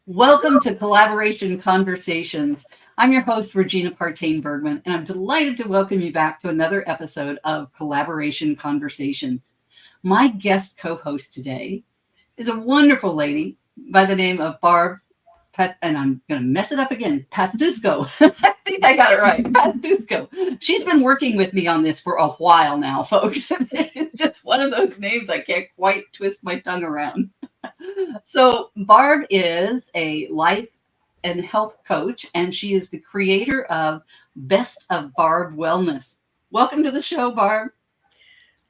Welcome to Collaboration Conversations. I'm your host, Regina Partain-Bergman, and I'm delighted to welcome you back to another episode of Collaboration Conversations. My guest co-host today is a wonderful lady by the name of and I'm going to mess it up again, Pastuszko. I think I got it right, Pastuszko. She's been working with me on this for a while now, folks. It's just one of those names I can't quite twist my tongue around. So Barb is a life and health coach, and she is the creator of BestofBarbWellness. Welcome to the show, Barb.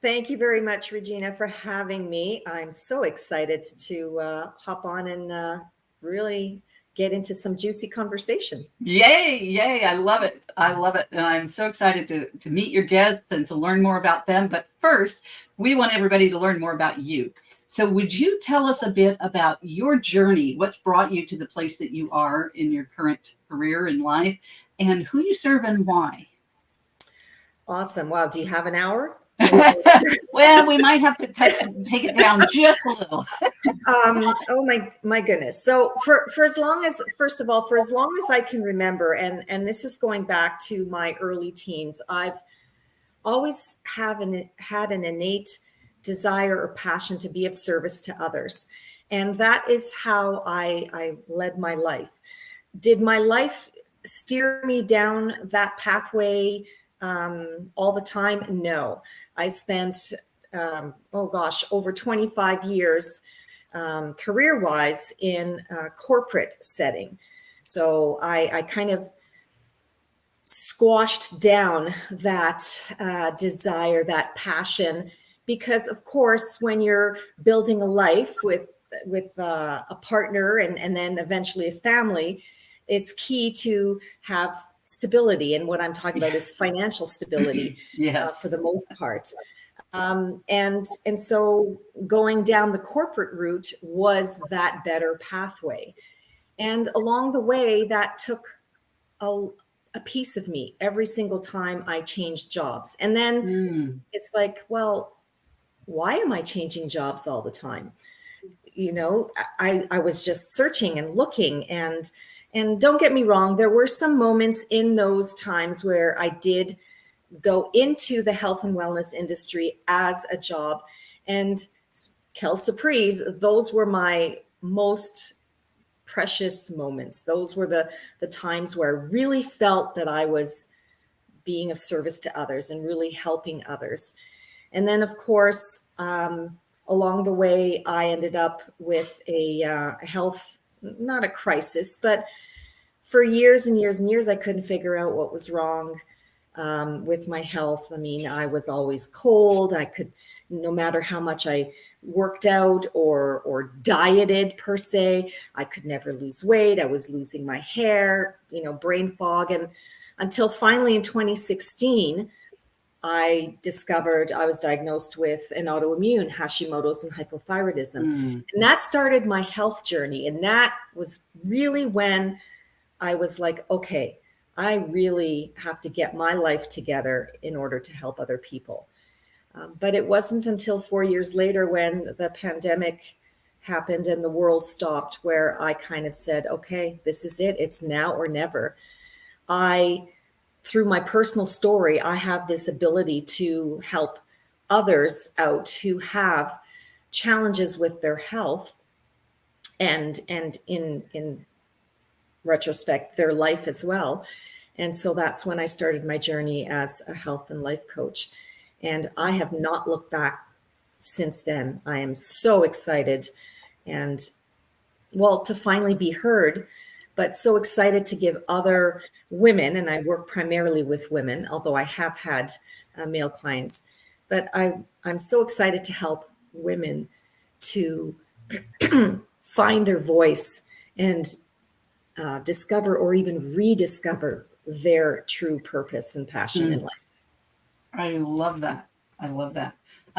Thank you very much, Regina, for having me. I'm so excited to hop on and really get into some juicy conversation. Yay. I love it. And I'm so excited to meet your guests and to learn more about them. But first, we want everybody to learn more about you. So would you tell us a bit about your journey? What's brought you to the place that you are in your current career in life, and who you serve and why? Awesome. Wow. Do you have an hour? Well, we might have to take it down just a little. Oh my goodness. So for as long as, first of all, for as long as I can remember, and this is going back to my early teens, I've always had an innate desire or passion to be of service to others. And that is how I led my life. Did my life steer me down that pathway all the time? No. I spent, over 25 years career-wise in a corporate setting. So I kind of squashed down that desire, that passion, because of course, when you're building a life with a partner and then eventually a family, it's key to have stability. And what I'm talking about is financial stability. Yes. For the most part. And so going down the corporate route was that better pathway. And along the way, that took a piece of me every single time I changed jobs. And then it's like, well, why am I changing jobs all the time? You know, I was just searching and looking, and don't get me wrong, there were some moments in those times where I did go into the health and wellness industry as a job. And quelle surprise, those were my most precious moments. Those were the times where I really felt that I was being of service to others and really helping others. And then, of course, along the way, I ended up with a health, not a crisis, but for years and years and years, I couldn't figure out what was wrong with my health. I mean, I was always cold. No matter how much I worked out or dieted per se, I could never lose weight. I was losing my hair, brain fog. And until finally in 2016, I discovered I was diagnosed with an autoimmune Hashimoto's and hypothyroidism. And that started my health journey. And that was really when I was like, okay, I really have to get my life together in order to help other people. But it wasn't until 4 years later when the pandemic happened and the world stopped where I kind of said, okay, this is it. It's now or never. Through my personal story, I have this ability to help others out who have challenges with their health and in retrospect, their life as well. And so that's when I started my journey as a health and life coach. And I have not looked back since then. I am so excited to finally be heard, but so excited to give other women, and I work primarily with women, although I have had male clients, but I'm so excited to help women to find their voice and discover or even rediscover their true purpose and passion in life. I love that. I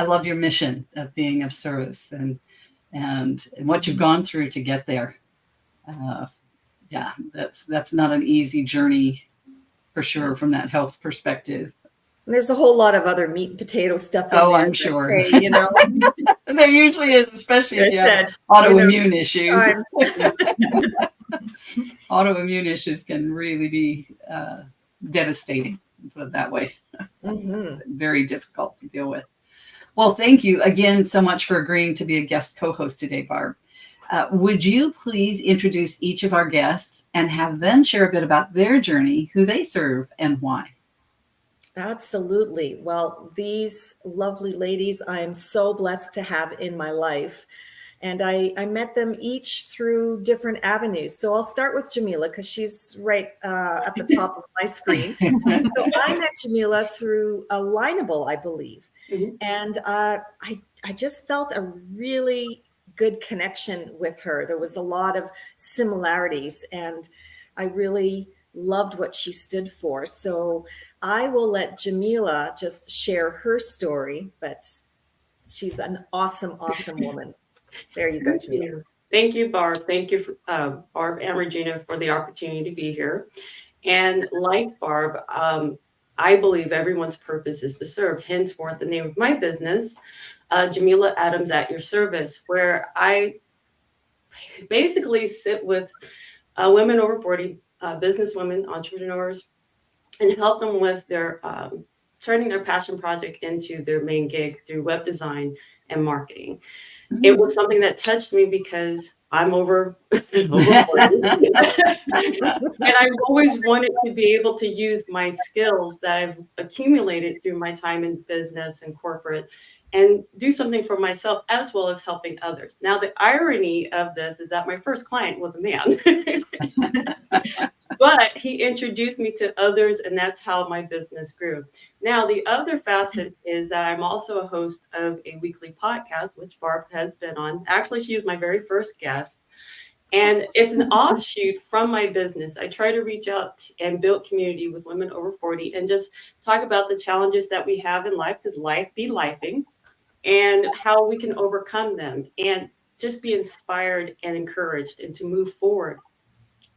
love your mission of being of service and what you've gone through to get there. That's not an easy journey for sure from that health perspective. And there's a whole lot of other meat and potato stuff in there. I'm sure. There usually is, especially if you have autoimmune issues. Autoimmune issues can really be devastating, put it that way. Very difficult to deal with. Well, thank you again so much for agreeing to be a guest co-host today, Barb. Would you please introduce each of our guests and have them share a bit about their journey, who they serve, and why? Absolutely. Well, these lovely ladies I am so blessed to have in my life. And I met them each through different avenues. So I'll start with Jamila because she's right at the top of my screen. So I met Jamila through a Lineable, I believe. And I just felt a really good connection with her. There was a lot of similarities, and I really loved what she stood for. So I will let Jamila just share her story, but she's an awesome, awesome woman. There you go, Jamila. Thank you, Barb. Thank you, Barb and Regina, for the opportunity to be here. And like Barb, I believe everyone's purpose is to serve. Henceforth, the name of my business, Jamila Adams at Your Service, where I basically sit with women over 40, business women, entrepreneurs, and help them with their turning their passion project into their main gig through web design and marketing. It was something that touched me because I'm over 40. And I've always wanted to be able to use my skills that I've accumulated through my time in business and corporate and do something for myself as well as helping others. Now, the irony of this is that my first client was a man. But he introduced me to others, and that's how my business grew. Now, the other facet is that I'm also a host of a weekly podcast, which Barb has been on. Actually, she was my very first guest. And it's an offshoot from my business. I try to reach out and build community with women over 40 and just talk about the challenges that we have in life, because life be lifing, and how we can overcome them and just be inspired and encouraged and to move forward.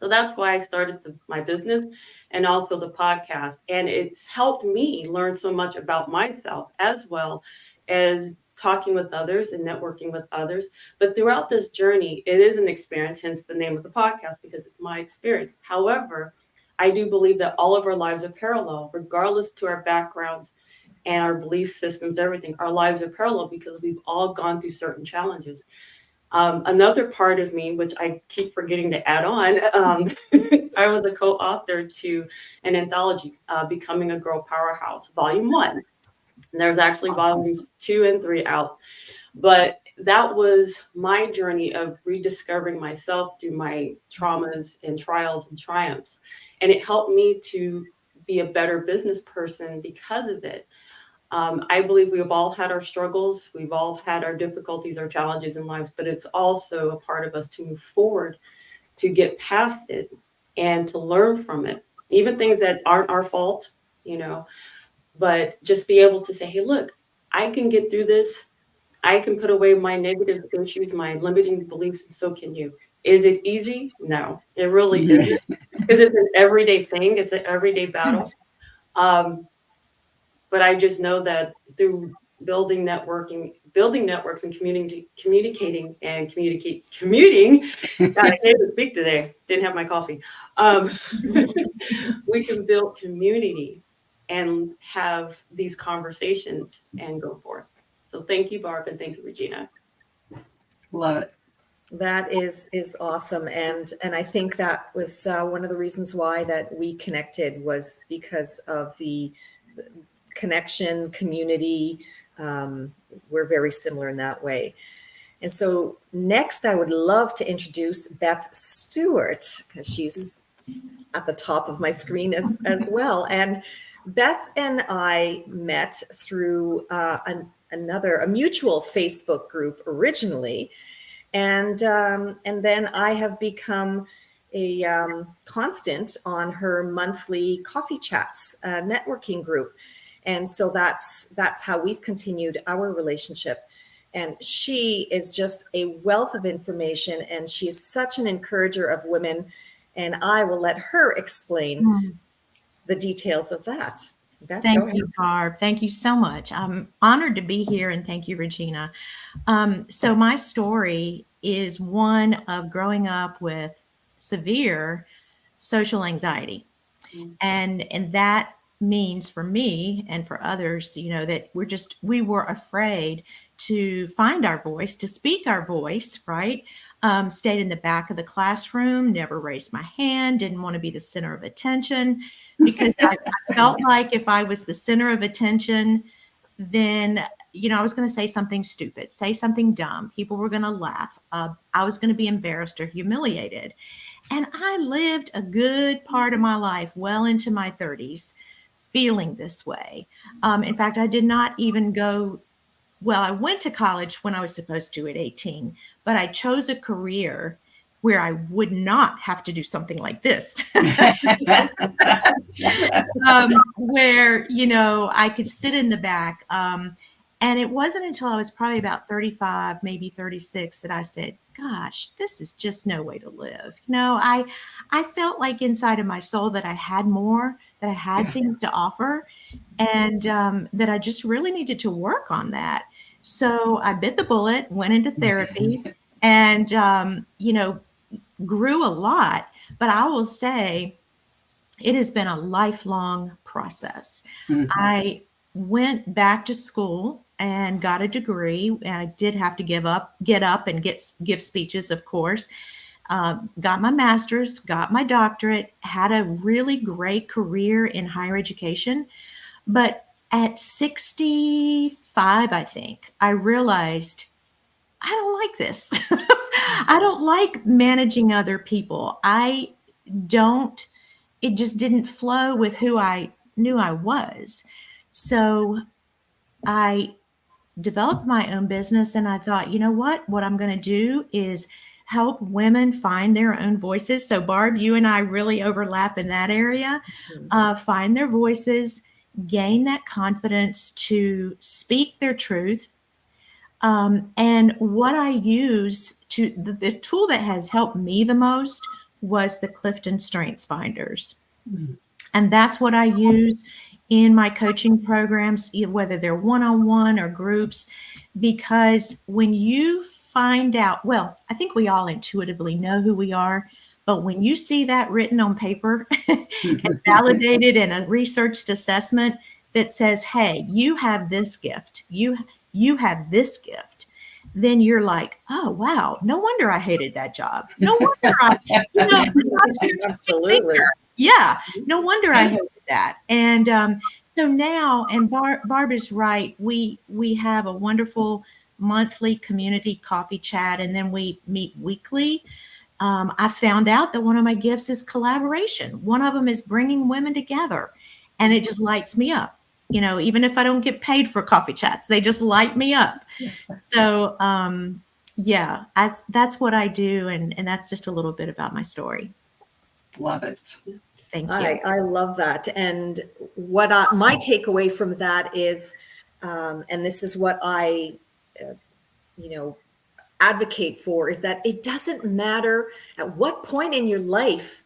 So that's why I started my business and also the podcast. And it's helped me learn so much about myself as well as talking with others and networking with others. But throughout this journey, it is an experience, hence the name of the podcast, because it's my experience. However, I do believe that all of our lives are parallel, regardless to our backgrounds and our belief systems, everything. Our lives are parallel because we've all gone through certain challenges. Another part of me, which I keep forgetting to add on, I was a co-author to an anthology, Becoming a Girl Powerhouse, Volume 1. And there's actually volumes 2 and 3 out. But that was my journey of rediscovering myself through my traumas and trials and triumphs. And it helped me to be a better business person because of it. I believe we've all had our struggles. We've all had our difficulties, our challenges in lives, but it's also a part of us to move forward, to get past it and to learn from it. Even things that aren't our fault, but just be able to say, hey, look, I can get through this. I can put away my negative issues, my limiting beliefs, and so can you. Is it easy? No, it really isn't, because it's an everyday thing. It's an everyday battle. But I just know that through building networks and communicating and commuting. God, I can't even speak today. Didn't have my coffee. We can build community and have these conversations and go forth. So thank you, Barb, and thank you, Regina. Love it. That is awesome, and I think that was one of the reasons why that we connected, was because of the connection, community. We're very similar in that way. And so next, I would love to introduce Beth Stewart, because she's at the top of my screen as well. And Beth and I met through a mutual Facebook group originally. And then I have become a constant on her monthly coffee chats networking group. And so that's how we've continued our relationship. And she is just a wealth of information, and she is such an encourager of women. And I will let her explain the details of that. Beth, thank you, Barb. Thank you so much. I'm honored to be here, and thank you, Regina. So my story is one of growing up with severe social anxiety. Mm. And that means for me and for others, that we were afraid to find our voice, to speak our voice, right? Stayed in the back of the classroom, never raised my hand, didn't want to be the center of attention, because I felt like if I was the center of attention, then I was going to say something stupid, say something dumb. People were going to laugh. I was going to be embarrassed or humiliated. And I lived a good part of my life, well into my 30s, feeling this way. In fact, I did not even I went to college when I was supposed to at 18, but I chose a career where I would not have to do something like this. Where, I could sit in the back. And it wasn't until I was probably about 35, maybe 36, that I said, gosh, this is just no way to live. I felt like inside of my soul that I had more, that I had things to offer, and that I just really needed to work on that. So I bit the bullet, went into therapy, and, grew a lot. But I will say it has been a lifelong process. Mhm. I went back to school and got a degree, and I did have to get up and give speeches, of course. Got my master's, got my doctorate, had a really great career in higher education. But at 65, I think, I realized I don't like this. I don't like managing other people. It just didn't flow with who I knew I was. So I developed my own business, and I thought, what I'm going to do is help women find their own voices. So Barb, you and I really overlap in that area. Find their voices, gain that confidence to speak their truth. And what I use the tool that has helped me the most was the Clifton Strengths Finders. Mhm. And that's what I use in my coaching programs, whether they're one-on-one or groups, because when you find out, I think we all intuitively know who we are, but when you see that written on paper and validated in a researched assessment that says, hey, you have this gift, you have this gift, then you're like, oh, wow, no wonder I hated that job. No wonder Absolutely. Yeah, no wonder I hated that. And so now, and Barb is right, we have a wonderful monthly community coffee chat, and then we meet weekly. I found out that one of my gifts is collaboration. One of them is bringing women together, and it just lights me up. Even if I don't get paid for coffee chats, they just light me up. So, that's what I do. And that's just a little bit about my story. Love it. Thank you. I love that. And what my takeaway from that is, and this is what I, advocate for, is that it doesn't matter at what point in your life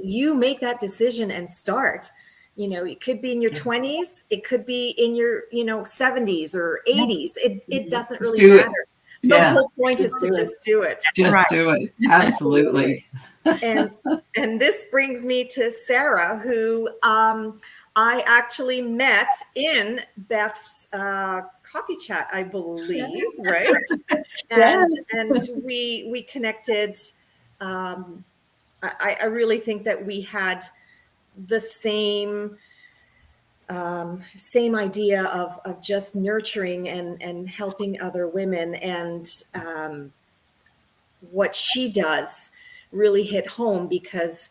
you make that decision and start. It could be in your 20s, it could be in your 70s or 80s. It doesn't really matter. The whole point is to just do it. Just do it. Absolutely. And this brings me to Sarah, who I actually met in Beth's coffee chat, I believe, right? And we connected. I really think that we had the same idea of just nurturing and helping other women, and what she does really hit home, because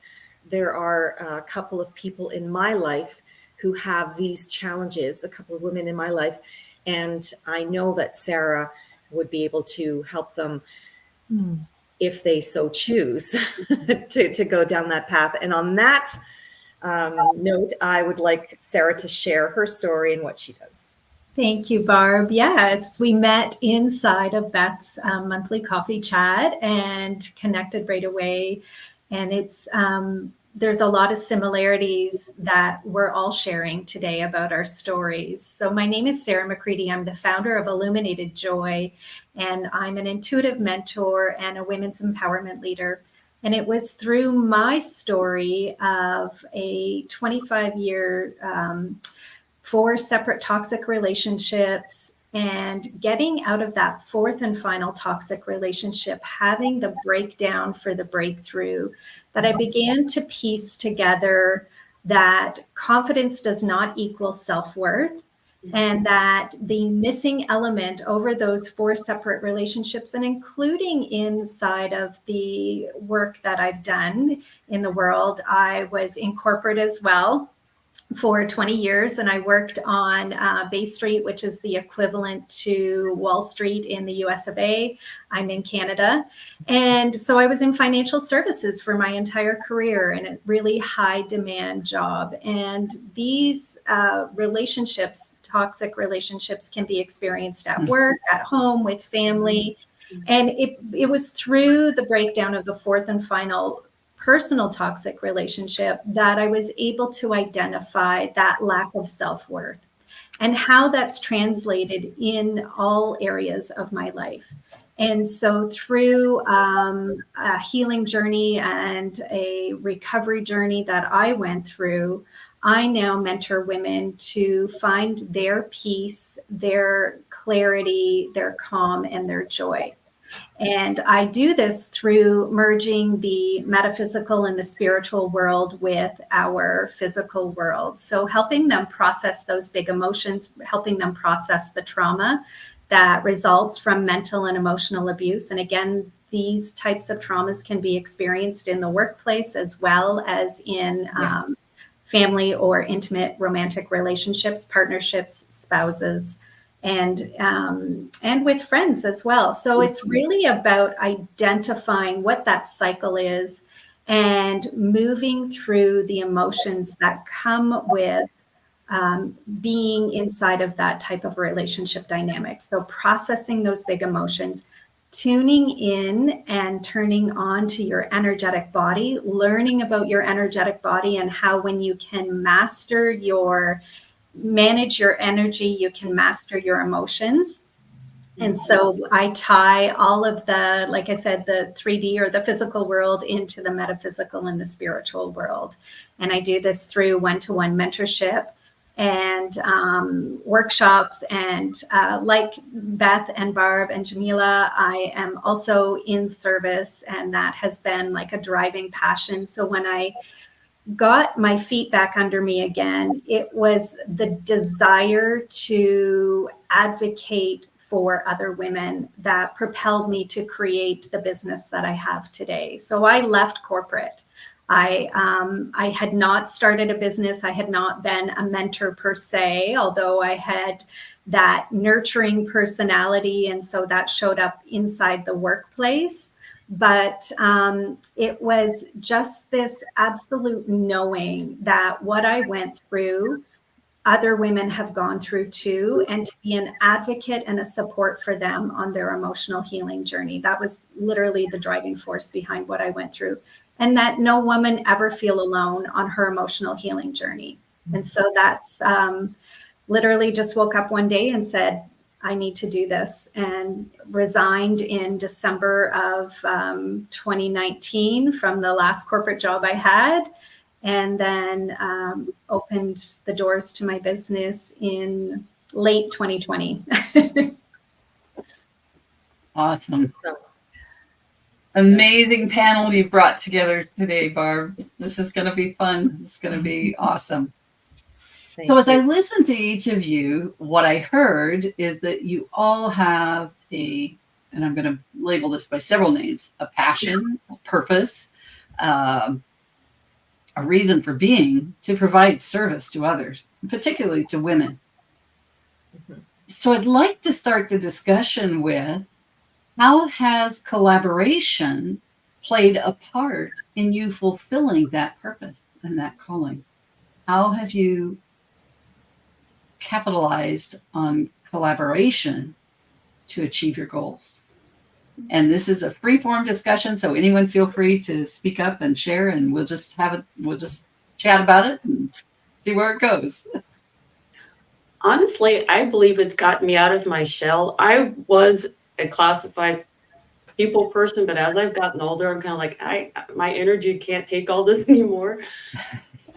there are a couple of people in my life who have these challenges, a couple of women in my life, and I know that Sarah would be able to help them if they so choose to go down that path. And on that note, I would like Sarah to share her story and what she does. Thank you, Barb. Yes, we met inside of Beth's monthly coffee chat and connected right away. And it's there's a lot of similarities that we're all sharing today about our stories. So my name is Sarah McCready. I'm the founder of Illuminated Joy, and I'm an intuitive mentor and a women's empowerment leader. And it was through my story of a 25-year 4 separate toxic relationships, and getting out of that 4th and final toxic relationship, having the breakdown for the breakthrough, that I began to piece together that confidence does not equal self-worth, and that the missing element over those 4 separate relationships, and including inside of the work that I've done in the world, I was in corporate as well for 20 years, and I worked on Bay Street, which is the equivalent to Wall Street in the US of A. I'm in Canada. And so I was in financial services for my entire career, in a really high demand job. And these relationships, toxic relationships, can be experienced at work, at home, with family. And it was through the breakdown of the 4th and final personal toxic relationship that I was able to identify that lack of self-worth and how that's translated in all areas of my life. And so through a healing journey and a recovery journey that I went through, I now mentor women to find their peace, their clarity, their calm, and their joy. And I do this through merging the metaphysical and the spiritual world with our physical world. So helping them process those big emotions, helping them process the trauma that results from mental and emotional abuse. And again, these types of traumas can be experienced in the workplace as well as in family or intimate romantic relationships, partnerships, spouses, and with friends as well. So it's really about identifying what that cycle is and moving through the emotions that come with being inside of that type of relationship dynamic. So processing those big emotions, tuning in and turning on to your energetic body, learning about your energetic body and how when you can manage your energy, you can master your emotions. And so I tie all of the, like I said, the 3D or the physical world into the metaphysical and the spiritual world. And I do this through one-to-one mentorship and workshops. And like Beth and Barb and Jamila, I am also in service, and that has been like a driving passion. So when I got my feet back under me again, it was the desire to advocate for other women that propelled me to create the business that I have today. So I left corporate. I had not started a business. I had not been a mentor per se, although I had that nurturing personality. And so that showed up inside the workplace. But it was just this absolute knowing that what I went through, other women have gone through too, and to be an advocate and a support for them on their emotional healing journey. That was literally the driving force behind what I went through, and that no woman ever feel alone on her emotional healing journey. And so that's literally just woke up one day and said, I need to do this, and resigned in December of 2019 from the last corporate job I had, and then opened the doors to my business in late 2020. Awesome. So Amazing panel you brought together today, Barb. This is going to be fun. This is going to be awesome. So as I listened to each of you, what I heard is that you all have and I'm going to label this by several names, a passion, a purpose, a reason for being, to provide service to others, particularly to women. So I'd like to start the discussion with, how has collaboration played a part in you fulfilling that purpose and that calling? How have you capitalized on collaboration to achieve your goals? And this is a free form discussion, so anyone feel free to speak up and share, and we'll just chat about it and see where it goes. Honestly, I believe it's gotten me out of my shell. I was a classified people person, but as I've gotten older, I'm kind of like, my energy can't take all this anymore.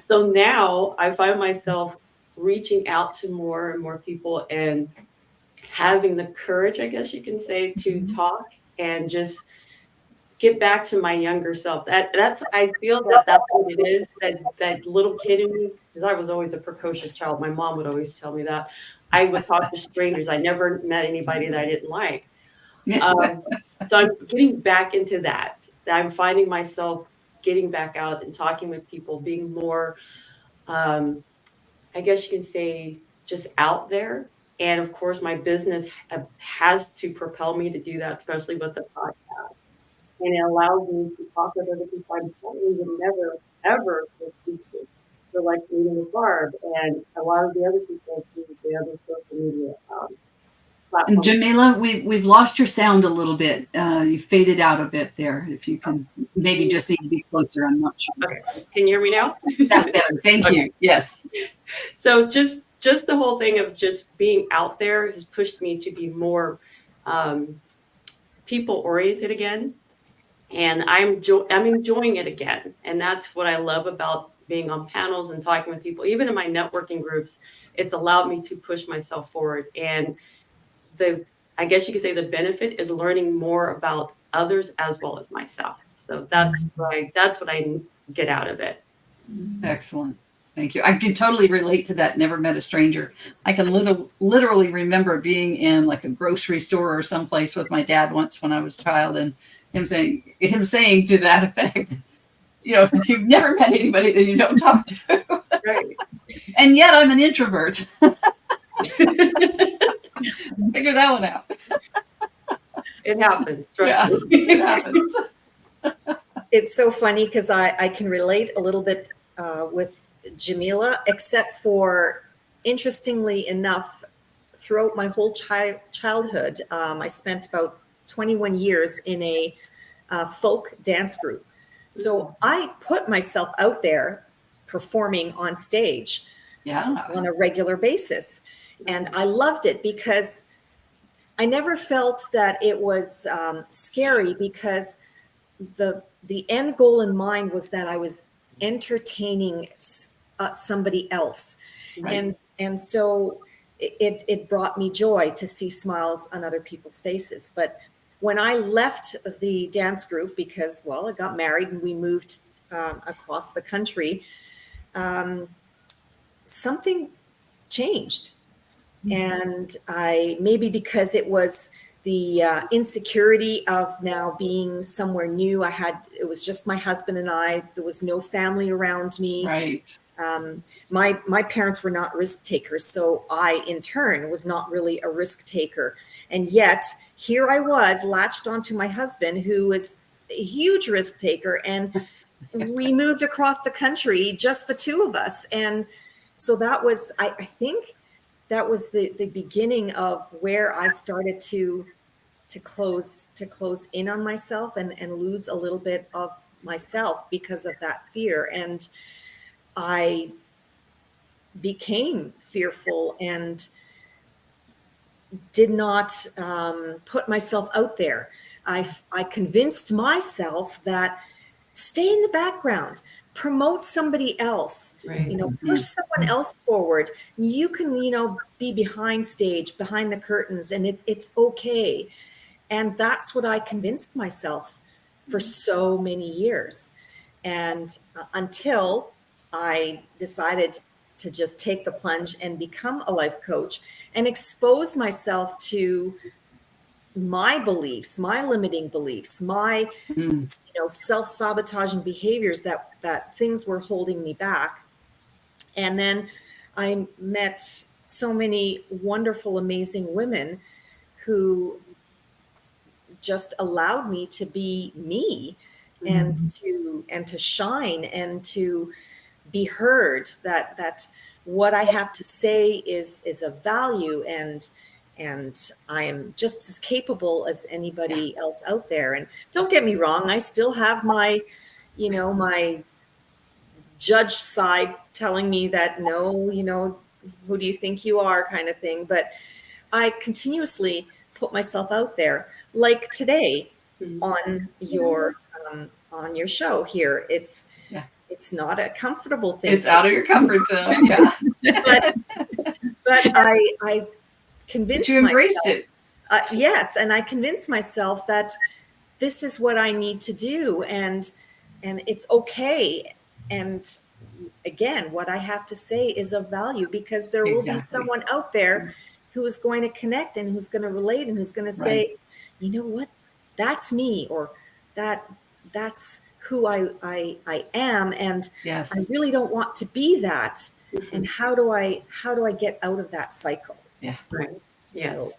So now I find myself reaching out to more and more people and having the courage, I guess you can say, to talk and just get back to my younger self. That's I feel that that's what it is. That little kid in me, because I was always a precocious child. My mom would always tell me that. I would talk to strangers. I never met anybody that I didn't like. So I'm getting back into that. I'm finding myself getting back out and talking with people, being more, I guess you can say, just out there. And of course, my business has to propel me to do that, especially with the podcast. And it allows me to talk with other people I probably would never, ever speak to. So like meeting with Barb and a lot of the other people through the other social media And platforms. Jamila, we've lost your sound a little bit. You faded out a bit there. If you can maybe just need to be closer, I'm not sure. Okay, can you hear me now? That's better. Thank you. Yes. So just the whole thing of just being out there has pushed me to be more people oriented again. And I'm enjoying it again. And that's what I love about being on panels and talking with people. Even in my networking groups, it's allowed me to push myself forward. And I guess you could say the benefit is learning more about others as well as myself. So that's what I get out of it. Excellent. Thank you. I can totally relate to that. Never met a stranger. I can literally remember being in like a grocery store or someplace with my dad once when I was a child, and him saying to that effect, you've never met anybody that you don't talk to. Right. And yet I'm an introvert. Figure that one out. It happens. Trust me. It happens. It's so funny because I can relate a little bit with Jamila, except for, interestingly enough, throughout my whole childhood, I spent about 21 years in a folk dance group. So I put myself out there performing on stage on a regular basis. And I loved it because I never felt that it was scary, because the end goal in mind was that I was entertaining somebody else. Right. And so it brought me joy to see smiles on other people's faces. But when I left the dance group, because, well, I got married and we moved across the country, something changed. And maybe because it was the insecurity of now being somewhere new. It was just my husband and I. There was no family around me. Right. My parents were not risk takers, so I, in turn, was not really a risk taker. And yet, here I was, latched onto my husband, who was a huge risk taker, and we moved across the country, just the two of us. And so that was, I think, that was the beginning of where I started to close in on myself and lose a little bit of myself because of that fear. And I became fearful and did not put myself out there. I convinced myself that stay in the background, promote somebody else, Right. Push someone else forward. You can, be behind stage, behind the curtains, and it's okay. And that's what I convinced myself for so many years. And until I decided to just take the plunge and become a life coach and expose myself to my beliefs, my limiting beliefs, my self-sabotaging behaviors, that things were holding me back. And then I met so many wonderful, amazing women who just allowed me to be me and to shine and to be heard, that what I have to say is of value, and I am just as capable as anybody else out there. And don't get me wrong, I still have my judge side telling me that, no, who do you think you are, kind of thing. But I continuously put myself out there. Like today, on your show here. It's not a comfortable thing. It's out of your comfort zone. Yeah. but I convinced But you embraced myself, it. yes, and I convinced myself that this is what I need to do, and it's okay. And again, what I have to say is of value, because there will be someone out there who is going to connect and who's going to relate and who's going to say, you know what, that's me, or that's who I am, and I really don't want to be that. And how do I get out of that cycle? Yeah. Right. Yes. So,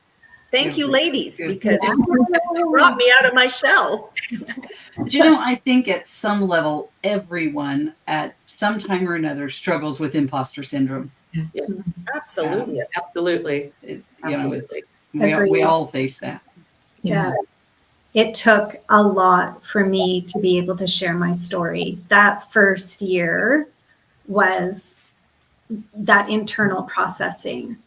thank you, ladies, because it brought me out of my shell. But you know, I think at some level, everyone at some time or another struggles with imposter syndrome. Yes, absolutely. Absolutely. We all face that. Yeah. It took a lot for me to be able to share my story. That first year was that internal processing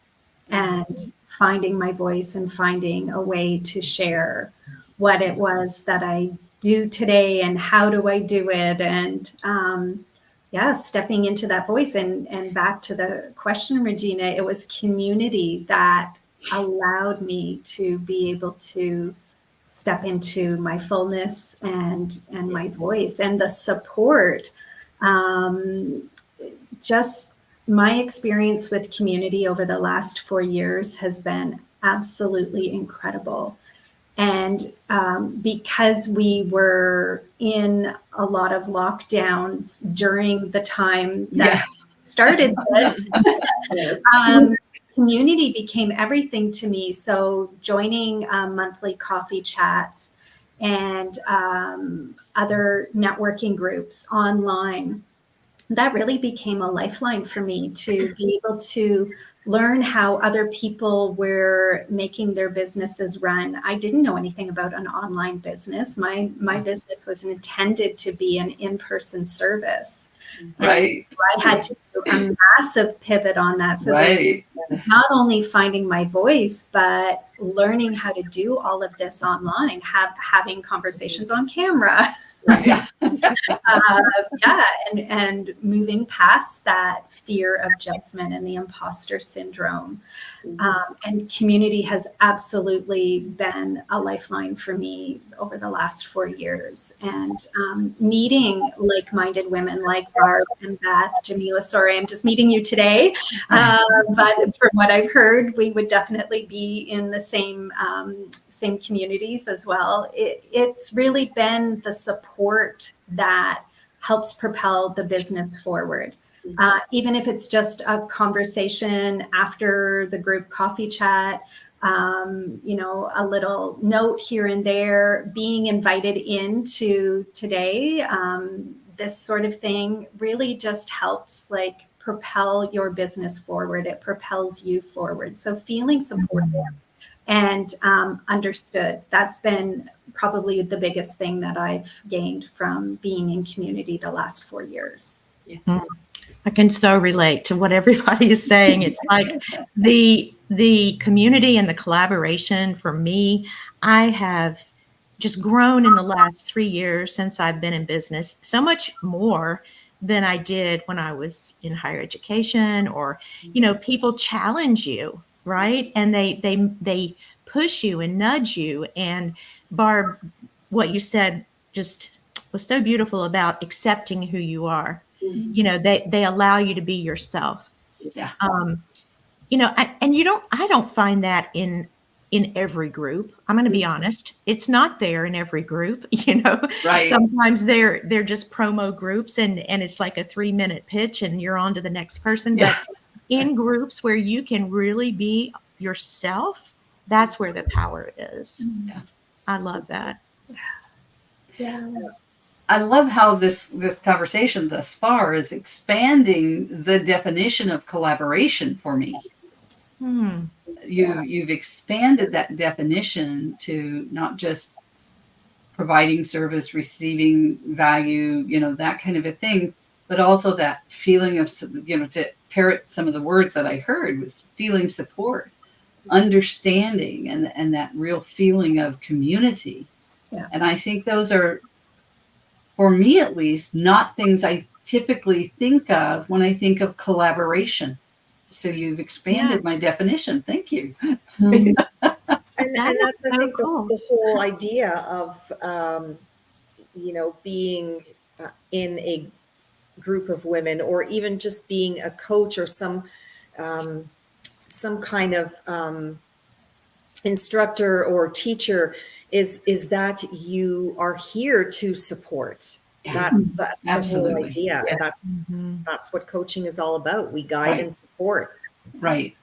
and finding my voice and finding a way to share what it was that I do today and how do I do it. And stepping into that voice, and back to the question, Regina, it was community that allowed me to be able to step into my fullness and my voice, and the support. Just my experience with community over the last 4 years has been absolutely incredible. And because we were in a lot of lockdowns during the time that started this, community became everything to me. So joining monthly coffee chats and other networking groups online, that really became a lifeline for me to be able to learn how other people were making their businesses run. I didn't know anything about an online business. My business was intended to be an in-person service. Right. So I had to do a massive pivot on that. So not only finding my voice, but learning how to do all of this online, having conversations on camera. And moving past that fear of judgment and the imposter syndrome. And community has absolutely been a lifeline for me over the last 4 years. And meeting like-minded women like Barb and Beth, Jamila, sorry, I'm just meeting you today. But from what I've heard, we would definitely be in the same communities as well. It's really been the support that helps propel the business forward. Even if it's just a conversation after the group coffee chat, a little note here and there, being invited into today, this sort of thing really just helps propel your business forward. It propels you forward. So feeling supported and understood, that's been probably the biggest thing that I've gained from being in community the last 4 years. Yes. I can so relate to what everybody is saying. It's like the community and the collaboration for me, I have just grown in the last 3 years since I've been in business, so much more than I did when I was in higher education, or, people challenge you, right? And they push you and nudge you. And Barb, what you said just was so beautiful about accepting who you are. They allow you to be yourself. Yeah. I don't find that in every group. I'm going to be honest. It's not there in every group, Right. Sometimes they're just promo groups and it's like a 3-minute pitch and you're on to the next person. Yeah. But in groups where you can really be yourself, that's where the power is. Yeah. I love that. Yeah. I love how this conversation thus far is expanding the definition of collaboration for me. You've expanded that definition to not just providing service, receiving value, that kind of a thing, but also that feeling of, to parrot some of the words that I heard, was feeling support, understanding, and that real feeling of community. Yeah. And I think those are, for me at least, not things I typically think of when I think of collaboration. So you've expanded my definition. Thank you. And That that's, is I so think, cool. the whole idea of, being in a group of women, or even just being a coach or some kind of instructor or teacher, is that you are here to support. Yeah. That's the whole Absolutely. idea. Yeah. That's what coaching is all about. We guide Right. and support. Right.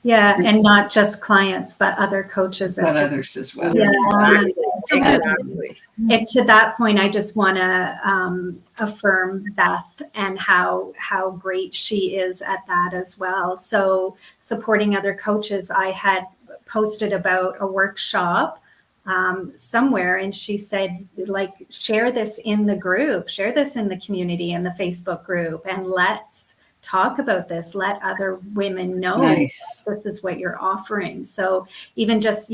Yeah, and not just clients, but other coaches But as well. others as well. Yeah. Exactly. And to that point, I just want to affirm Beth and how great she is at that as well. So supporting other coaches, I had posted about a workshop somewhere, and she said, like, share this in the group, share this in the community, in the Facebook group, and let's talk about this. Let other women know Nice. this is what you're offering. So even just,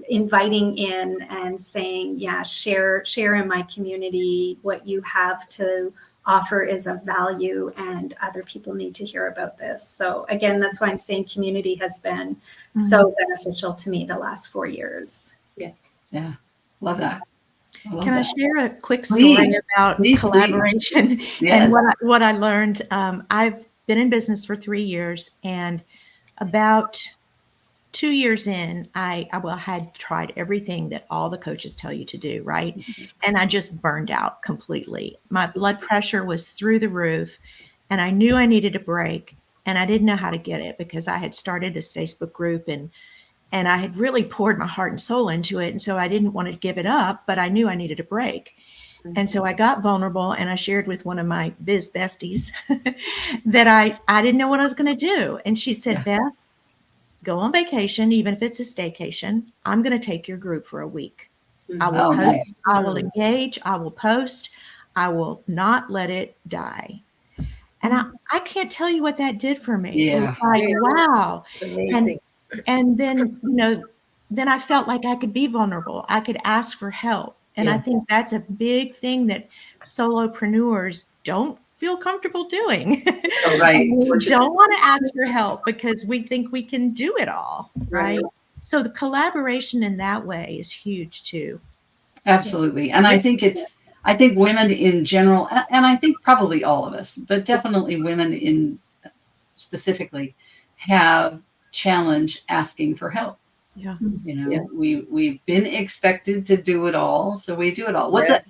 inviting in and saying, share in my community what you have to offer is of value, and other people need to hear about this. So again, that's why I'm saying community has been so beneficial to me the last 4 years. Yes. Yeah. Love that. Can I share a quick Please. story about Please. collaboration Yes. and what I learned? I've been in business for 3 years, and about 2 years in, I had tried everything that all the coaches tell you to do, right? And I just burned out completely. My blood pressure was through the roof, and I knew I needed a break, and I didn't know how to get it because I had started this Facebook group, and I had really poured my heart and soul into it. And so I didn't want to give it up, but I knew I needed a break. And so I got vulnerable, and I shared with one of my biz besties that I didn't know what I was going to do. And she said, Beth, go on vacation, even if it's a staycation. I'm going to take your group for a week. I will post, nice. I will engage, I will post, I will not let it die. And I can't tell you what that did for me. It was like, wow. It's amazing. And then, then I felt like I could be vulnerable. I could ask for help. And I think that's a big thing that solopreneurs don't feel comfortable doing. Right. We don't want to ask for help because we think we can do it all, right? So the collaboration in that way is huge too. Absolutely. And I think women in general, and I think probably all of us, but definitely women in specifically, have challenge asking for help. Yeah. We've been expected to do it all, so we do it all. What's that?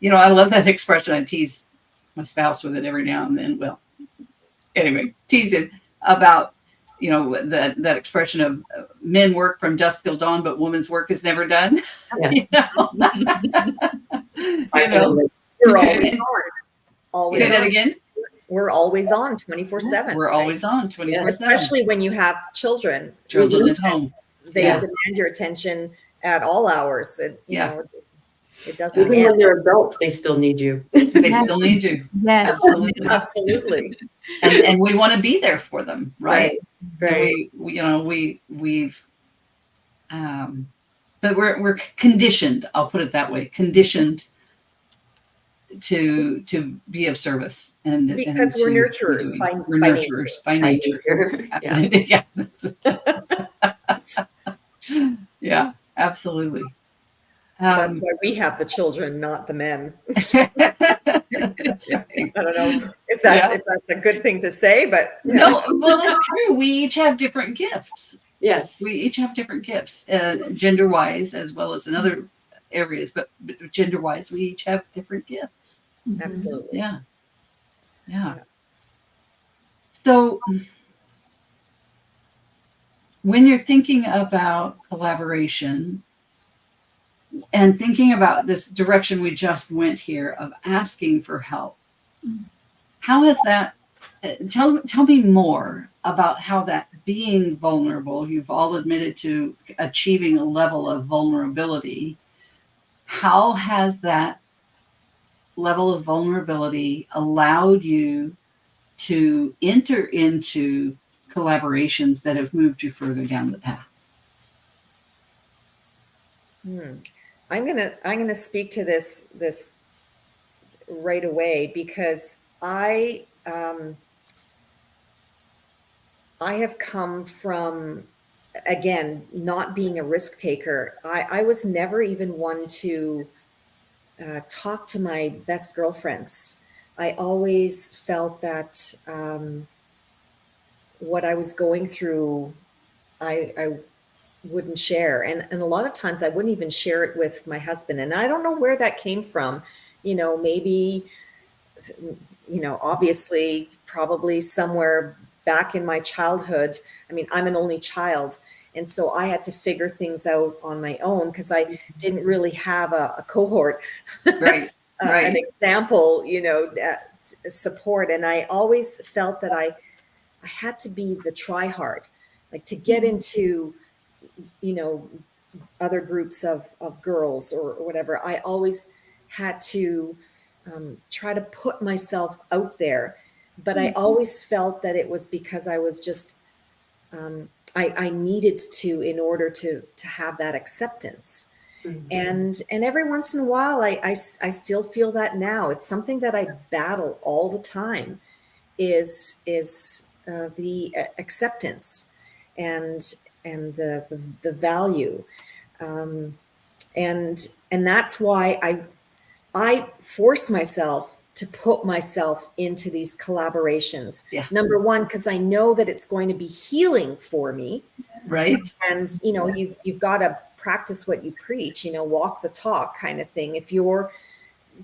I love that expression. I tease my spouse with it every now and then. Well, anyway, teased it about that expression of men work from dusk till dawn, but women's work is never done. Yeah. We're always on. Always Say on. that again. We're always on 24/7. We're always on 24/7. Especially when you have children. Children at home. They demand your attention at all hours. It doesn't Even when they're adults, they still need you. They still need you. Yes. Absolutely. Absolutely. And we want to be there for them, right? Right. But we're conditioned. I'll put it that way. Conditioned to be of service, and because we're nurturers by nature. Yeah. Yeah, absolutely. That's why we have the children, not the men. That's right. I don't know if that's a good thing to say, but no, well, that's true. We each have different gifts. Yes. We each have different gifts, gender-wise as well as in other areas, but gender-wise, we each have different gifts. Absolutely. Yeah. So when you're thinking about collaboration and thinking about this direction we just went here of asking for help, how has that, tell me more about how that being vulnerable, you've all admitted to achieving a level of vulnerability. How has that level of vulnerability allowed you to enter into collaborations that have moved you further down the path? I'm gonna speak to this right away, because I have come from, again, not being a risk taker. I was never even one to talk to my best girlfriends. I always felt that what I was going through, I wouldn't share. And a lot of times I wouldn't even share it with my husband. And I don't know where that came from. Maybe, obviously, probably somewhere back in my childhood. I mean, I'm an only child. And so I had to figure things out on my own, because I didn't really have a cohort, Right. Right. an example, support. And I always felt that I had to be the try hard, like to get into, other groups of girls or whatever. I always had to try to put myself out there, but I always felt that it was because I was just, I needed to, in order to have that acceptance. And every once in a while, I still feel that now. It's something that I battle all the time, is the acceptance and the value, and that's why I force myself to put myself into these collaborations. Yeah. Number one, because I know that it's going to be healing for me. Right. And you've got to practice what you preach, walk the talk kind of thing. If you're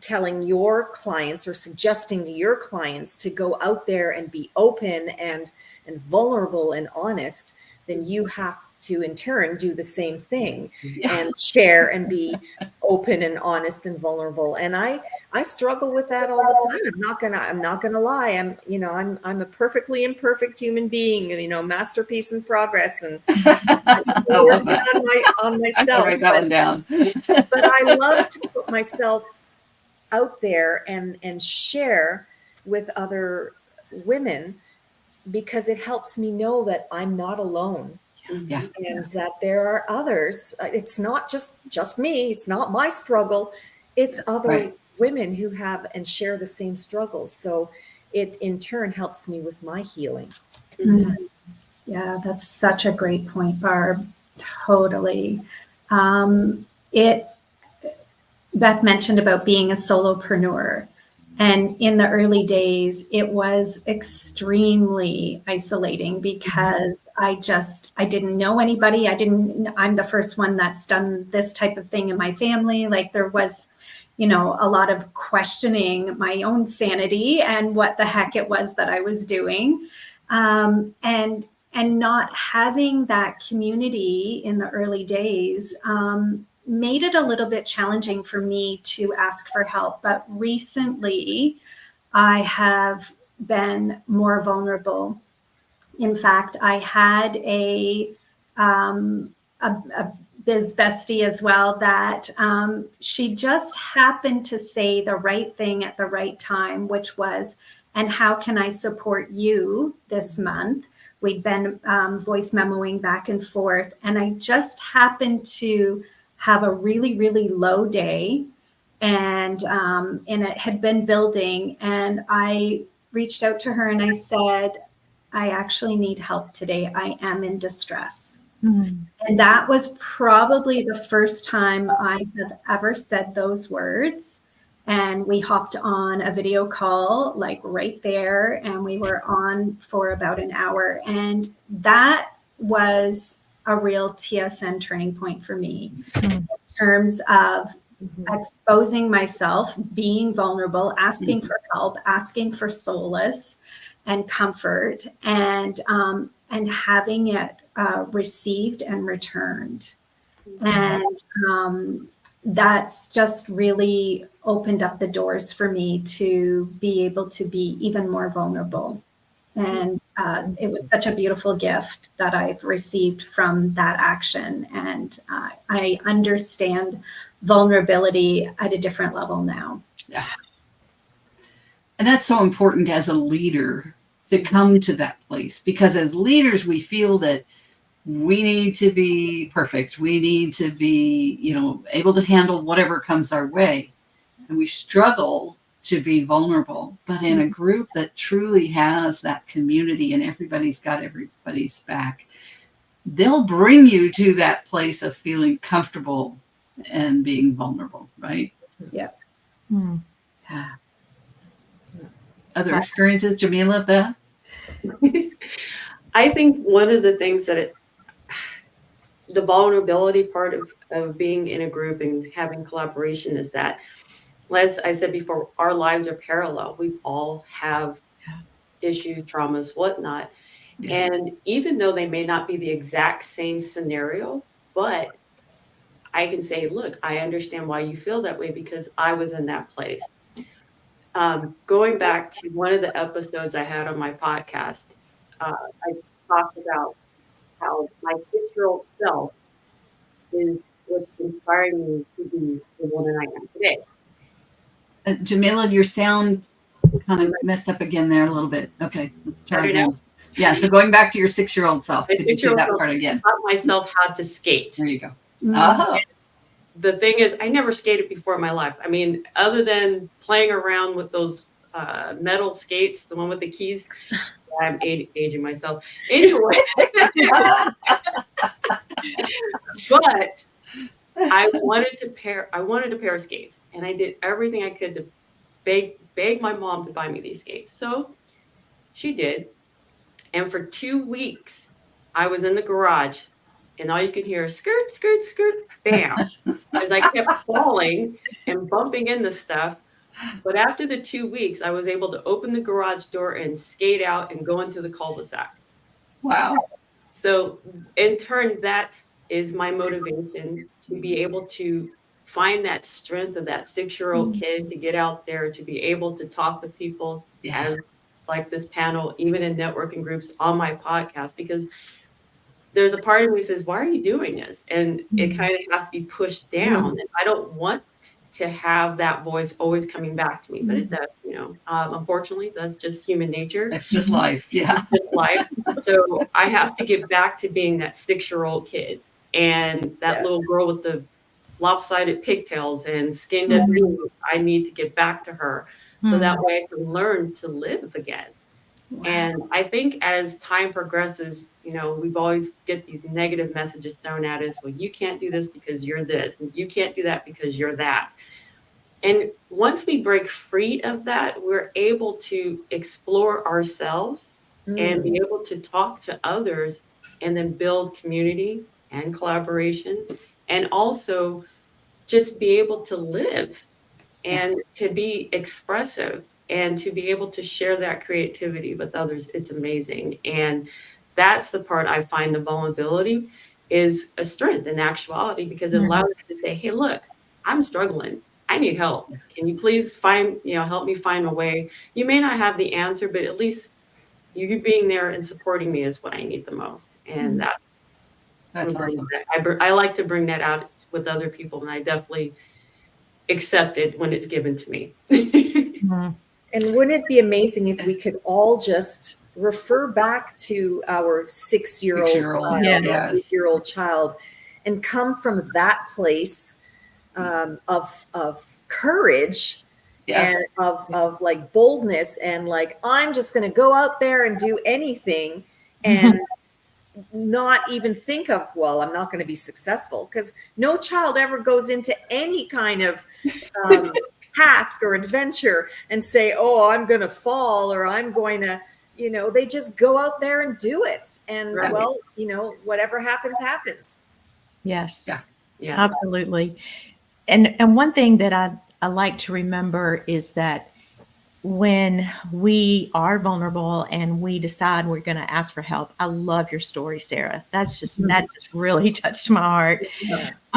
telling your clients or suggesting to your clients to go out there and be open and vulnerable and honest, then you have to in turn do the same thing and share and be open and honest and vulnerable. And I struggle with that all the time. I'm not gonna lie. I'm a perfectly imperfect human being, masterpiece in progress, and working on myself. I'll write that one down. But I love to put myself out there and share with other women, because it helps me know that I'm not alone. Yeah. And that there are others. It's not just me. It's not my struggle. It's other women who have and share the same struggles. So it in turn helps me with my healing. Mm-hmm. Yeah, that's such a great point, Barb. Totally. Beth mentioned about being a solopreneur. And in the early days, it was extremely isolating, because I didn't know anybody. I'm the first one that's done this type of thing in my family. Like, there was, a lot of questioning my own sanity and what the heck it was that I was doing. And not having that community in the early days, made it a little bit challenging for me to ask for help. But recently, I have been more vulnerable. In fact, I had a biz bestie as well that she just happened to say the right thing at the right time, which was, "And how can I support you this month?" We'd been voice memoing back and forth, and I just happened to have a really, really low day, and it had been building. And I reached out to her and I said, "I actually need help today. I am in distress." Mm-hmm. And that was probably the first time I have ever said those words. And we hopped on a video call, like right there, and we were on for about an hour. And that was a real TSN turning point for me, in terms of exposing myself, being vulnerable, asking for help, asking for solace and comfort, and having it received and returned. And that's just really opened up the doors for me to be able to be even more vulnerable. And it was such a beautiful gift that I've received from that action. And I understand vulnerability at a different level now. Yeah. And that's so important as a leader to come to that place, because as leaders, we feel that we need to be perfect. We need to be, able to handle whatever comes our way. And we struggle to be vulnerable. But in a group that truly has that community and everybody's got everybody's back, they'll bring you to that place of feeling comfortable and being vulnerable, right? Yeah. Hmm. Yeah. Other experiences, Jamila, Beth? I think one of the things that the vulnerability part of being in a group and having collaboration is that, as I said before, our lives are parallel. We all have issues, traumas, whatnot. Yeah. And even though they may not be the exact same scenario, but I can say, look, I understand why you feel that way because I was in that place. Going back to one of the episodes I had on my podcast, I talked about how my 6-year-old self is what's inspiring me to be the woman I am today. Jamila, your sound kind of messed up again there a little bit. Okay, let's try again. Yeah, so going back to your 6-year-old self, My could you say 6-year-old that self part again? taught myself how to skate. There you go. Mm. Oh, The thing is, I never skated before in my life. I mean, other than playing around with those metal skates, the one with the keys, I'm aging myself. Anyway, but I wanted a pair of skates, and I did everything I could to beg my mom to buy me these skates. So she did. And for 2 weeks, I was in the garage, and all you could hear is skirt, skirt, skirt, bam, as I kept falling and bumping into stuff. But after the 2 weeks, I was able to open the garage door and skate out and go into the cul-de-sac. wow. So in turn, that is my motivation to be able to find that strength of that 6-year-old kid to get out there, to be able to talk with people Yeah. as like this panel, even in networking groups on my podcast, because there's a part of me that says, why are you doing this? And it kind of has to be pushed down. And I don't want to have that voice always coming back to me, but it does, unfortunately, that's just human nature. It's just life. Yeah. It's just life. So I have to get back to being that 6-year-old kid and that little girl with the lopsided pigtails and skinned at noon. I need to get back to her so that way I can learn to live again. Wow. And I think as time progresses, we've always get these negative messages thrown at us. Well, you can't do this because you're this, and you can't do that because you're that. And once we break free of that, we're able to explore ourselves and be able to talk to others and then build community and collaboration and also just be able to live and to be expressive and to be able to share that creativity with others. It's amazing. And that's the part I find the vulnerability is a strength in actuality, because it allows you to say, hey, look, I'm struggling. I need help. Can you please help me find a way? You may not have the answer, but at least you being there and supporting me is what I need the most. And that's awesome. I like to bring that out with other people, and I definitely accept it when it's given to me. And wouldn't it be amazing if we could all just refer back to our 6-year-old child, yes. 8-year-old child, and come from that place of courage and of like boldness and like, I'm just going to go out there and do anything and not even think of, well, I'm not going to be successful, because no child ever goes into any kind of task or adventure and say, oh, I'm going to fall or I'm going to, they just go out there and do it. And well, whatever happens, happens. Yes. Yeah. Absolutely. And one thing that I like to remember is that when we are vulnerable and we decide we're going to ask for help, I love your story, Sarah. That just really touched my heart. Yes.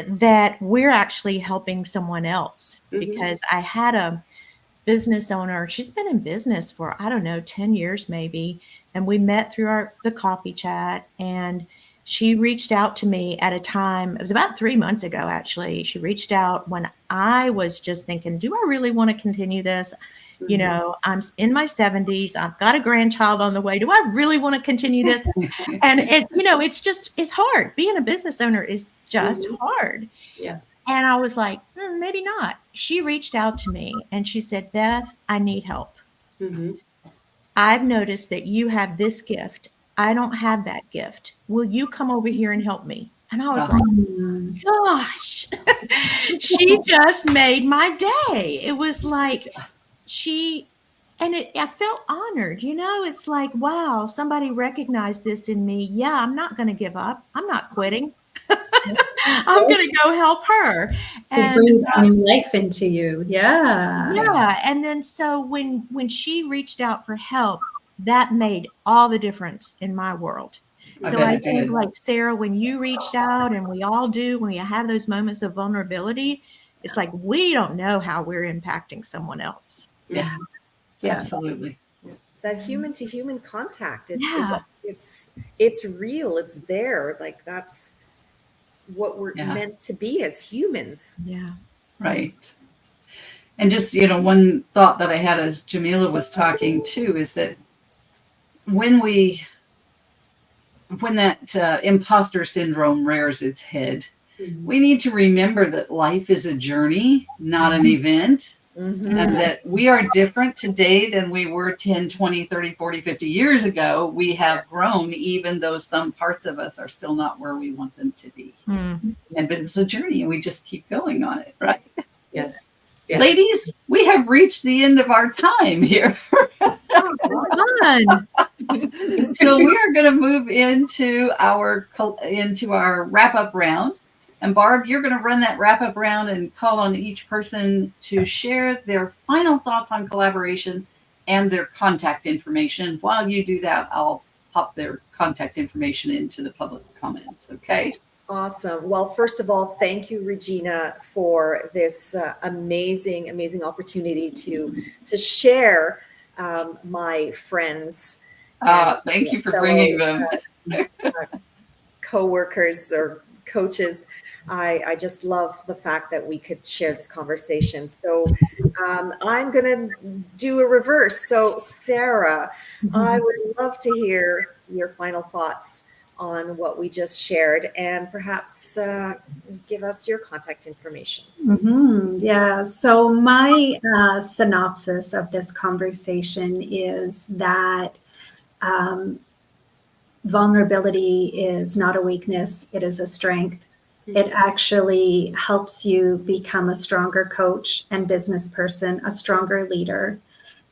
That we're actually helping someone else, because I had a business owner. She's been in business for, 10 years maybe. And we met through the coffee chat, and she reached out to me at a time, it was about 3 months ago, actually. She reached out when I was just thinking, do I really want to continue this? You know, I'm in my 70s. I've got a grandchild on the way. Do I really want to continue this? And it's hard. Being a business owner is just hard. Yes. And I was like, maybe not. She reached out to me and she said, Beth, I need help. I've noticed that you have this gift. I don't have that gift. Will you come over here and help me? And I was like, gosh, she just made my day. It was like I felt honored. It's like, wow, somebody recognized this in me. Yeah, I'm not going to give up. I'm not quitting. I'm going to go help her. And breathe new life into you. Yeah. Yeah. And then so when she reached out for help, that made all the difference in my world. So I think, like Sarah, when you reached out, and we all do, when we have those moments of vulnerability, it's like we don't know how we're impacting someone else. Yeah. Absolutely. It's that human to human contact. It's real. It's there. Like that's what we're meant to be as humans. Yeah. Right. And just, one thought that I had as Jamila was talking too, is that when that imposter syndrome rears its head, we need to remember that life is a journey, not an event. And that we are different today than we were 10, 20, 30, 40, 50 years ago. We have grown, even though some parts of us are still not where we want them to be. But it's a journey, and we just keep going on it, right? Yes. Ladies, we have reached the end of our time here. So we are going to move into our wrap-up round. And Barb, you're going to run that wrap-up round and call on each person to share their final thoughts on collaboration and their contact information. While you do that, I'll pop their contact information into the public comments. Okay? Awesome. Well, first of all, thank you, Regina, for this amazing opportunity to share my friends. Thank you for bringing them. Co-workers or coaches. I just love the fact that we could share this conversation. So I'm going to do a reverse. So Sarah, I would love to hear your final thoughts on what we just shared, and perhaps give us your contact information. Yeah. So my synopsis of this conversation is that vulnerability is not a weakness. It is a strength. It actually helps you become a stronger coach and business person, a stronger leader.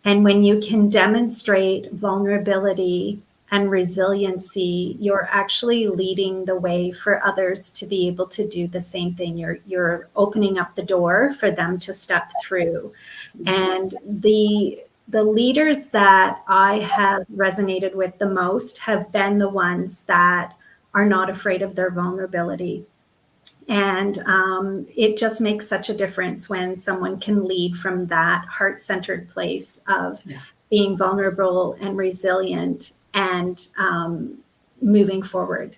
And when you can demonstrate vulnerability and resiliency, you're actually leading the way for others to be able to do the same thing. You're opening up the door for them to step through. And the leaders that I have resonated with the most have been the ones that are not afraid of their vulnerability. And it just makes such a difference when someone can lead from that heart-centered place of being vulnerable and resilient and moving forward.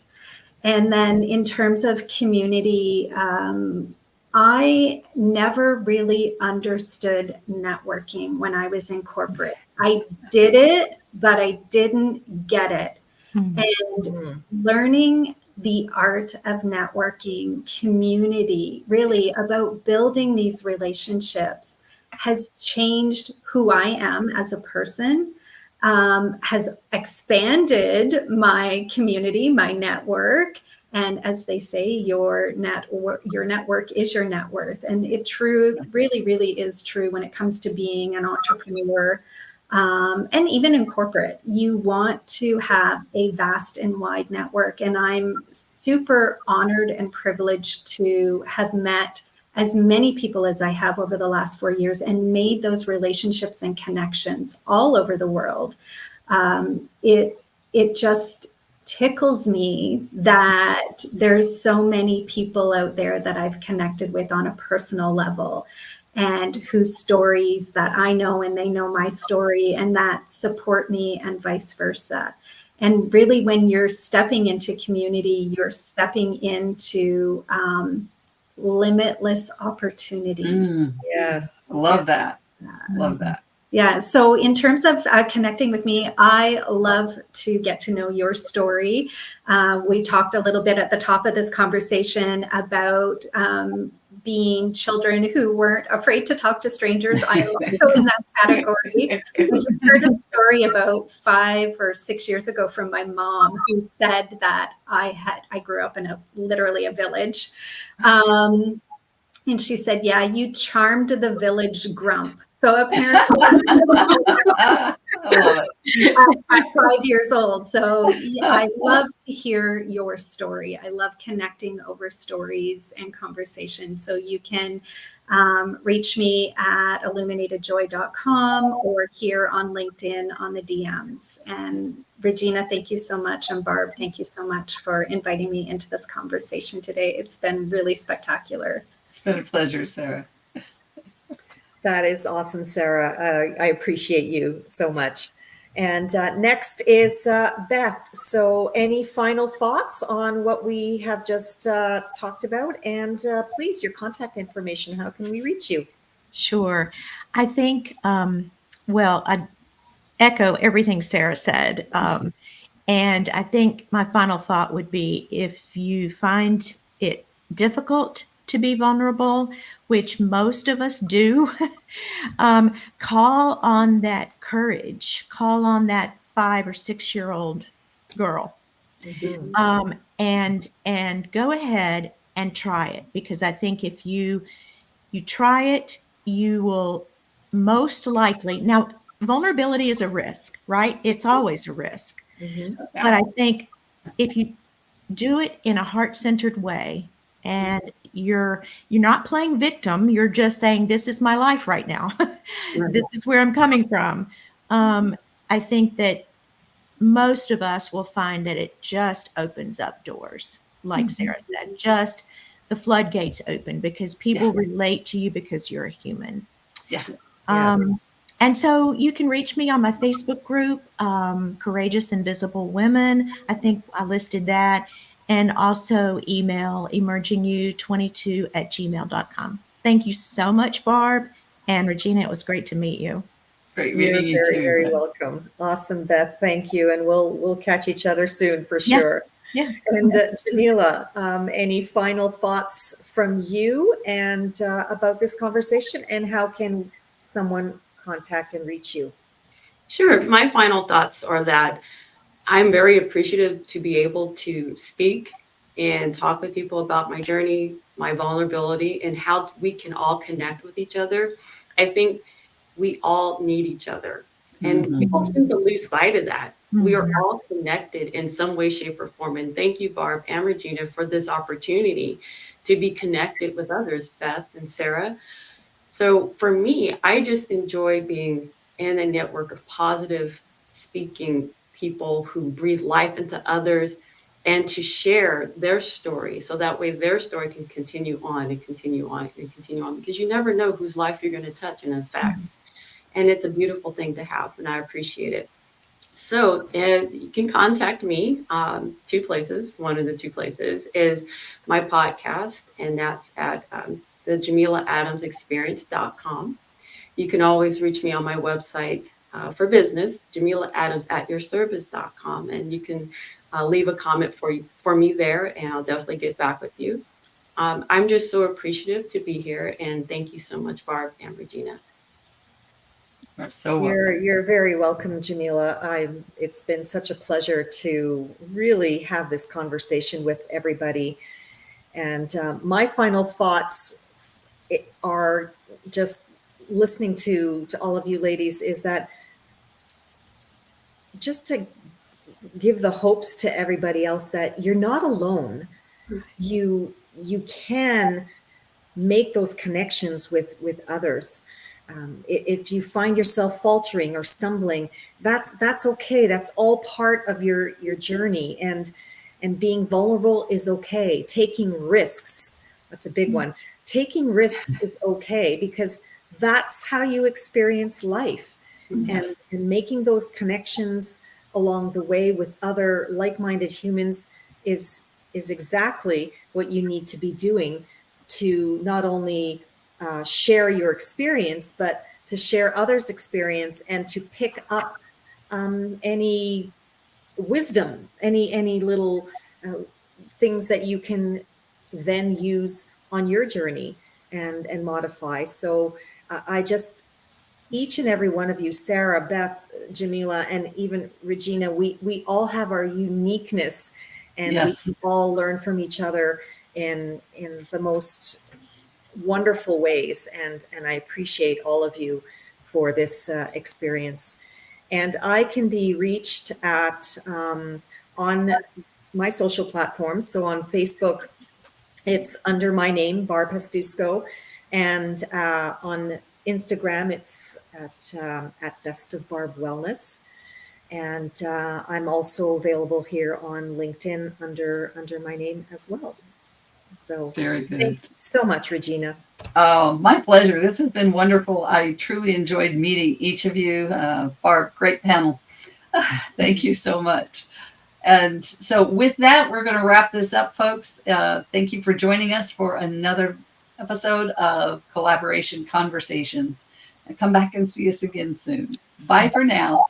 And then in terms of community, I never really understood networking when I was in corporate. I did it, but I didn't get it. And learning the art of networking, community, really about building these relationships has changed who I am as a person, has expanded my community, my network. And as they say, your network is your net worth. And it really is true when it comes to being an entrepreneur. And even in corporate, you want to have a vast and wide network. And I'm super honored and privileged to have met as many people as I have over the last 4 years and made those relationships and connections all over the world. It just tickles me that there's so many people out there that I've connected with on a personal level, and whose stories that I know and they know my story, and that support me, and vice versa. And really, when you're stepping into community, you're stepping into limitless opportunities. Yes. Love that. Love that. Yeah. So in terms of connecting with me, I love to get to know your story. We talked a little bit at the top of this conversation about being children who weren't afraid to talk to strangers. I'm also in that category. I just heard a story about 5 or 6 years ago from my mom, who said that I grew up in literally a village. And she said, yeah, you charmed the village grump. So apparently I love it. at 5 years old. So yeah, I love to hear your story. I love connecting over stories and conversations. So you can reach me at illuminatedjoy.com or here on LinkedIn on the DMs. And Regina, thank you so much. And Barb, thank you so much for inviting me into this conversation today. It's been really spectacular. It's been a pleasure, Sarah. That is awesome, Sarah. I appreciate you so much. And next is Beth. So any final thoughts on what we have just talked about? And please, your contact information, how can we reach you? Sure. I think, I echo everything Sarah said. And I think my final thought would be, if you find it difficult to be vulnerable, which most of us do, call on that courage, call on that 5 or 6-year-old girl, and go ahead and try it. Because I think if you try it, you will most likely, now vulnerability is a risk, right? It's always a risk. But I think if you do it in a heart-centered way, and you're not playing victim, you're just saying, this is my life right now. This is where I'm coming from. I think that most of us will find that it just opens up doors, like Sarah said, just the floodgates open, because people relate to you because you're a human. Yeah. And so you can reach me on my Facebook group, Courageous Invisible Women. I think I listed that. And also email emergingyou22@gmail.com. Thank you so much, Barb. And Regina, it was great to meet you. Great You're meeting you very, too. very welcome. Awesome, Beth. Thank you. And we'll catch each other soon for sure. Yeah. And Jamila, any final thoughts from you and about this conversation, and how can someone contact and reach you? Sure. My final thoughts are that I'm very appreciative to be able to speak and talk with people about my journey, my vulnerability, and how we can all connect with each other. I think we all need each other. And people seem to lose sight of that. We are all connected in some way, shape, or form. And thank you, Barb and Regina, for this opportunity to be connected with others, Beth and Sarah. So for me, I just enjoy being in a network of positive speaking people who breathe life into others, and to share their story, so that way their story can continue on and continue on and continue on, because you never know whose life you're going to touch and affect. And it's a beautiful thing to have, and I appreciate it. So you can contact me 2 places. One of the 2 places is my podcast, and that's at the JamilaAdamsExperience.com. You can always reach me on my website for business, JamilaAdamsAtYourService.com, and you can leave a comment for me there, and I'll definitely get back with you. I'm just so appreciative to be here, and thank you so much, Barb and Regina. So welcome. You're very welcome, Jamila. It's been such a pleasure to really have this conversation with everybody. And my final thoughts are, just listening to all of you ladies, is that just to give the hopes to everybody else that you're not alone. You can make those connections with others. If you find yourself faltering or stumbling, that's okay. That's all part of your journey, and being vulnerable is okay. Taking risks, that's a big one. Taking risks is okay, because that's how you experience life. And making those connections along the way with other like-minded humans is exactly what you need to be doing, to not only share your experience, but to share others' experience, and to pick up any wisdom, any little things that you can then use on your journey and modify. So I just, each and every one of you, Sarah, Beth, Jamila, and even Regina, we all have our uniqueness, and we Yes. can all learn from each other in the most wonderful ways. And I appreciate all of you for this experience. And I can be reached at on my social platforms. So on Facebook, it's under my name, Pastuszko, and on Instagram, it's at BestofBarbWellness. And I'm also available here on LinkedIn under my name as well. So Very good. thank you so much, Regina. Oh, my pleasure. This has been wonderful. I truly enjoyed meeting each of you. Barb, great panel. Thank you so much. And so with that, we're going to wrap this up, folks. Thank you for joining us for another episode of Collaboration Conversations. And come back and see us again soon. Bye for now.